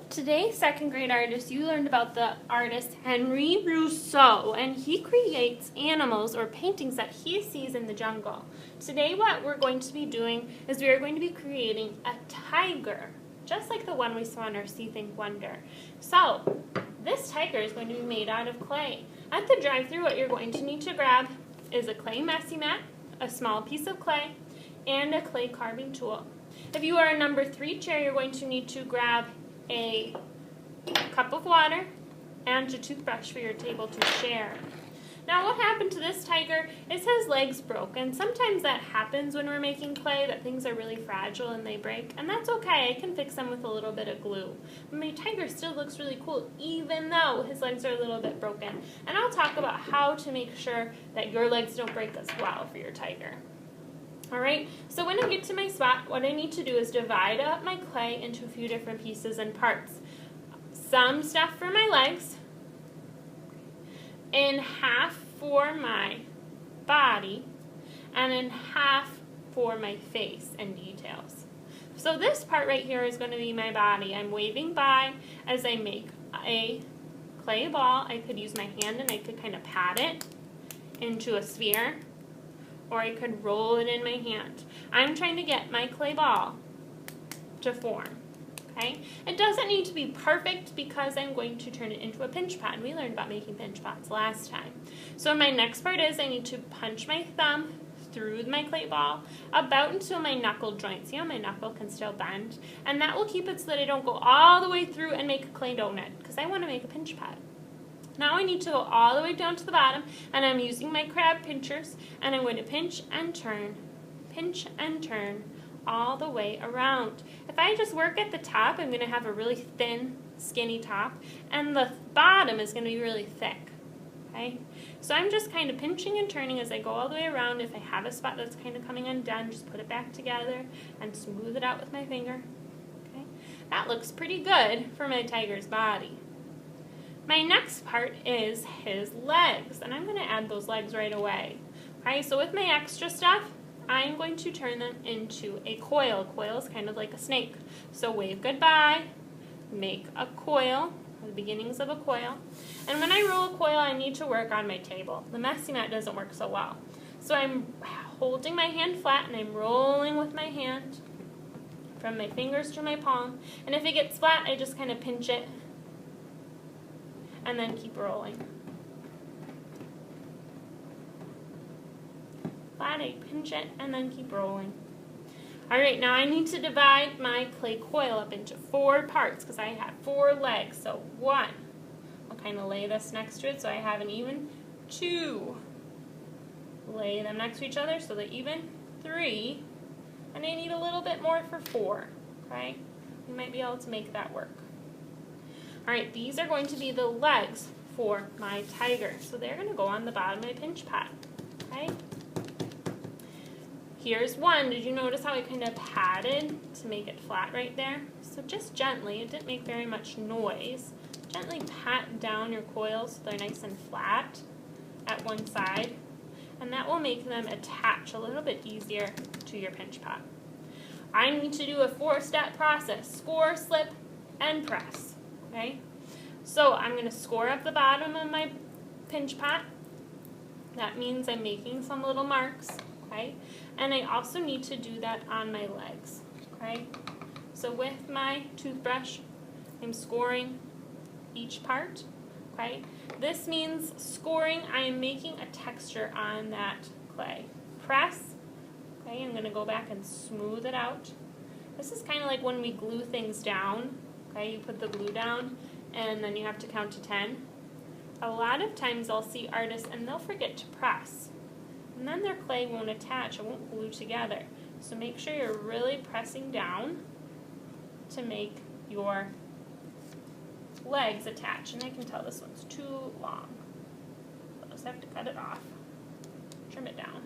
Today, second grade artist, you learned about the artist Henri Rousseau, and he creates animals or paintings that he sees in the jungle. Today, what we're going to be doing is we are going to be creating a tiger, just like the one we saw in our See, Think, Wonder. So, this tiger is going to be made out of clay. At the drive-thru, what you're going to need to grab is a clay messy mat, a small piece of clay, and a clay carving tool. If you are a number 3 chair, you're going to need to grab a cup of water and a toothbrush for your table to share. Now what happened to this tiger is his legs broke, and sometimes that happens when we're making clay, that things are really fragile and they break, and that's okay. I can fix them with a little bit of glue. But my tiger still looks really cool even though his legs are a little bit broken. And I'll talk about how to make sure that your legs don't break as well for your tiger. Alright, so when I get to my spot, what I need to do is divide up my clay into a few different pieces and parts. Some stuff for my legs, in half for my body, and in half for my face and details. So this part right here is going to be my body. I'm waving by as I make a clay ball. I could use my hand and I could kind of pat it into a sphere, or I could roll it in my hand. I'm trying to get my clay ball to form, okay? It doesn't need to be perfect because I'm going to turn it into a pinch pot. We learned about making pinch pots last time. So my next part is I need to punch my thumb through my clay ball about until my knuckle joint. See how my knuckle can still bend? And that will keep it so that I don't go all the way through and make a clay donut because I want to make a pinch pot. Now I need to go all the way down to the bottom, and I'm using my crab pinchers, and I'm going to pinch and turn all the way around. If I just work at the top, I'm going to have a really thin, skinny top, and the bottom is going to be really thick. Okay? So I'm just kind of pinching and turning as I go all the way around. If I have a spot that's kind of coming undone, just put it back together and smooth it out with my finger. Okay? That looks pretty good for my tiger's body. My next part is his legs, and I'm going to add those legs right away. Okay, so with my extra stuff, I'm going to turn them into a coil. Coil is kind of like a snake. So wave goodbye, make a coil, the beginnings of a coil. And when I roll a coil, I need to work on my table. The messy mat doesn't work so well. So I'm holding my hand flat, and I'm rolling with my hand from my fingers to my palm. And if it gets flat, I just kind of pinch it and then keep rolling. Flat, I pinch it, and then keep rolling. Alright, now I need to divide my clay coil up into 4 parts because I have 4 legs. So 1, I'll kind of lay this next to it so I have an even. 2, lay them next to each other so they're even. 3, and I need a little bit more for 4. Okay, we might be able to make that work. Alright, these are going to be the legs for my tiger. So they're going to go on the bottom of my pinch pot. Okay? Here's one. Did you notice how I kind of patted to make it flat right there? So just gently, it didn't make very much noise. Gently pat down your coils so they're nice and flat at one side. And that will make them attach a little bit easier to your pinch pot. I need to do a 4-step process. Score, slip, and press. Okay, so I'm going to score up the bottom of my pinch pot. That means I'm making some little marks, okay? And I also need to do that on my legs, okay? So with my toothbrush, I'm scoring each part, okay? This means scoring, I am making a texture on that clay. Press, okay, I'm going to go back and smooth it out. This is kind of like when we glue things down. Okay, you put the glue down, and then you have to count to 10. A lot of times I'll see artists, and they'll forget to press. And then their clay won't attach, it won't glue together. So make sure you're really pressing down to make your legs attach. And I can tell this one's too long. I'll just have to cut it off, trim it down.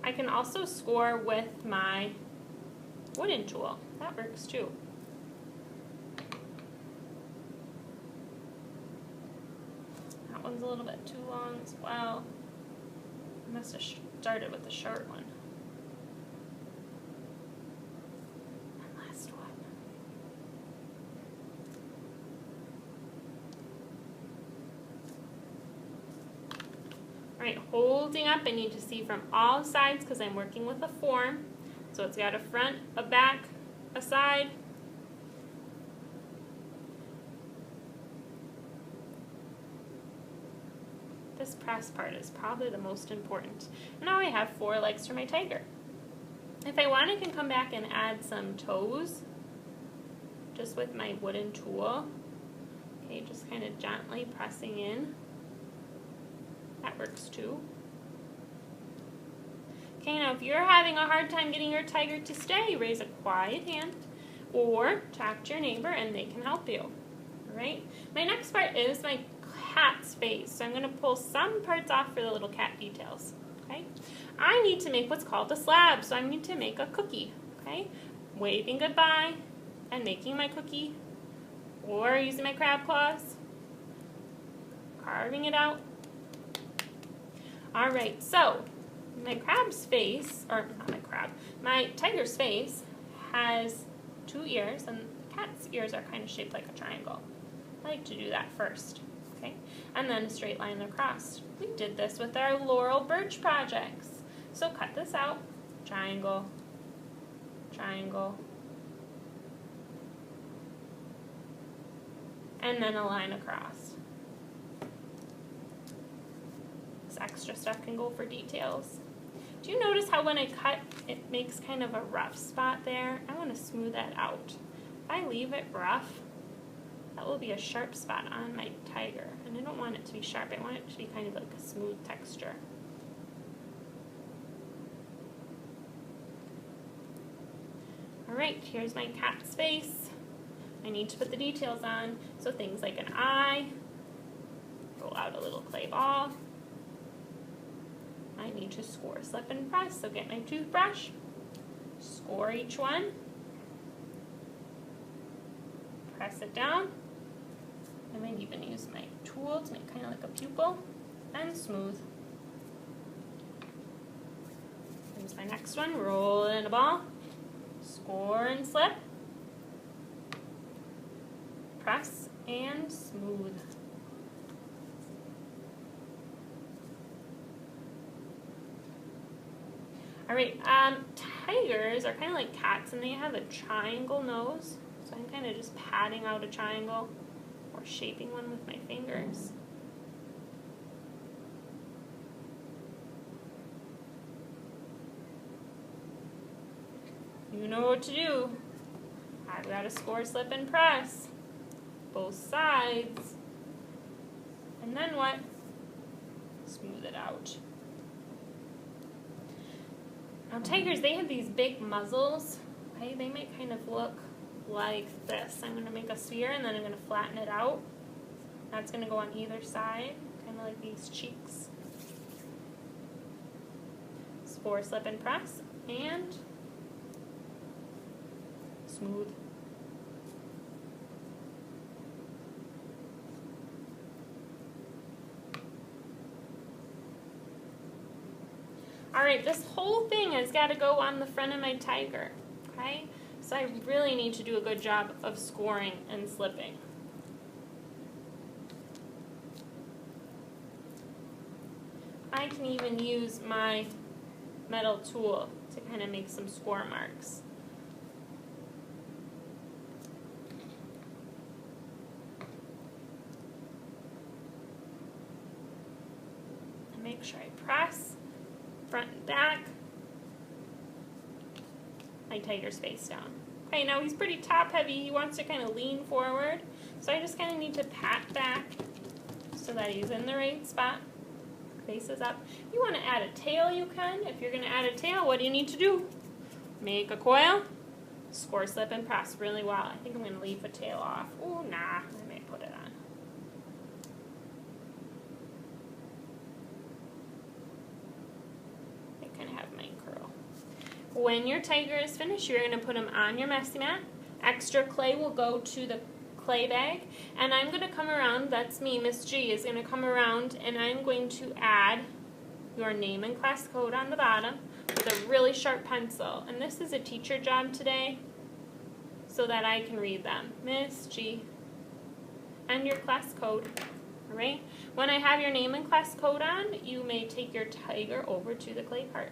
I can also score with my wooden tool. That works too. That one's a little bit too long as well. I must have started with the short one. And Right, holding up, I need to see from all sides because I'm working with a form. So it's got a front, a back, a side. This press part is probably the most important. Now I have 4 legs for my tiger. If I want, I can come back and add some toes just with my wooden tool. Okay, just kind of gently pressing in. That works too. Okay, now if you're having a hard time getting your tiger to stay, raise a quiet hand or talk to your neighbor and they can help you. All right? My next part is my cat's face. So I'm going to pull some parts off for the little cat details. Okay? I need to make what's called a slab, so I need to make a cookie. Okay? Waving goodbye and making my cookie, or using my crab claws, carving it out. All right, so my crab's face, or not my crab, my tiger's face has 2 ears, and the cat's ears are kind of shaped like a triangle. I like to do that first, okay? And then a straight line across. We did this with our Laurel Birch projects. So cut this out, triangle, triangle, and then a line across. This extra stuff can go for details. Do you notice how when I cut, it makes kind of a rough spot there? I want to smooth that out. If I leave it rough, that will be a sharp spot on my tiger. And I don't want it to be sharp. I want it to be kind of like a smooth texture. Alright, here's my cat's face. I need to put the details on. So things like an eye, roll out a little clay ball. I need to score, slip, and press. So get my toothbrush, score each one, press it down. I might even use my tool to make kind of like a pupil, and smooth. Here's my next one, roll it in a ball, score and slip, press and smooth. Alright, tigers are kind of like cats and they have a triangle nose. So I'm kind of just patting out a triangle or shaping one with my fingers. You know what to do. I've got to score, slip, and press. Both sides. And then what? Smooth it out. Now tigers, they have these big muzzles. Okay, they might kind of look like this. I'm going to make a sphere and then I'm going to flatten it out. That's going to go on either side, kind of like these cheeks. Score, slip, and press, and smooth. Alright, this whole thing has got to go on the front of my tiger, okay? So I really need to do a good job of scoring and slipping. I can even use my metal tool to kind of make some score marks. And make sure I press front and back. My tiger's face down. Okay, now he's pretty top heavy. He wants to kind of lean forward. So I just kind of need to pat back so that he's in the right spot. Face is up. If you want to add a tail, you can. If you're going to add a tail, what do you need to do? Make a coil, score, slip, and press really well. I think I'm going to leave the tail off. Oh, nah, I may put it on. When your tiger is finished, you're going to put him on your messy mat. Extra clay will go to the clay bag. And I'm going to come around, that's me, Miss G, is going to come around and I'm going to add your name and class code on the bottom with a really sharp pencil. And this is a teacher job today so that I can read them. Miss G. And your class code. Alright? When I have your name and class code on, you may take your tiger over to the clay part.